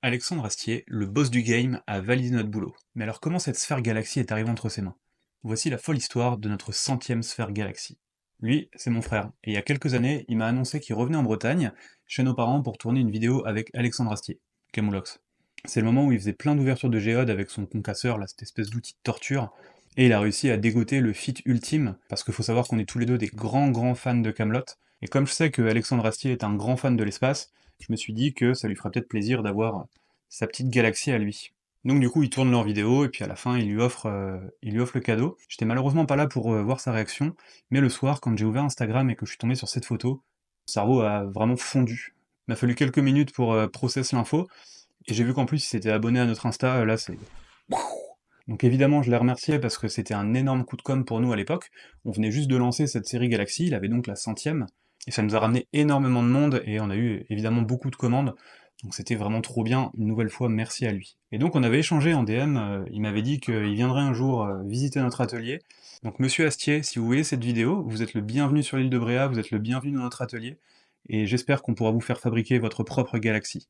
Alexandre Astier, le boss du game, a validé notre boulot. Mais alors comment cette sphère galaxie est arrivée entre ses mains? Voici la folle histoire de notre centième sphère galaxie. Lui, c'est mon frère, et il y a quelques années, il m'a annoncé qu'il revenait en Bretagne, chez nos parents, pour tourner une vidéo avec Alexandre Astier, Camoulox. C'est le moment où il faisait plein d'ouvertures de géode avec son concasseur, là, cette espèce d'outil de torture, et il a réussi à dégoter le feat ultime, parce qu'il faut savoir qu'on est tous les deux des grands fans de Camelot, et comme je sais que Alexandre Astier est un grand fan de l'espace, je me suis dit que ça lui ferait peut-être plaisir d'avoir sa petite galaxie à lui. Donc du coup, ils tournent leur vidéo, et puis à la fin, il lui offre le cadeau. J'étais malheureusement pas là pour voir sa réaction, mais le soir, quand j'ai ouvert Instagram et que je suis tombé sur cette photo, mon cerveau a vraiment fondu. Il m'a fallu quelques minutes pour process l'info, et j'ai vu qu'en plus, il s'était abonné à notre Insta, là c'est... Donc évidemment, je l'ai remercié parce que c'était un énorme coup de com' pour nous à l'époque. On venait juste de lancer cette série Galaxy, il avait donc la centième, et ça nous a ramené énormément de monde, et on a eu évidemment beaucoup de commandes, donc c'était vraiment trop bien, une nouvelle fois, merci à lui. Et donc on avait échangé en DM, il m'avait dit qu'il viendrait un jour visiter notre atelier. Donc monsieur Astier, si vous voyez cette vidéo, vous êtes le bienvenu sur l'île de Bréa, vous êtes le bienvenu dans notre atelier, et j'espère qu'on pourra vous faire fabriquer votre propre galaxie.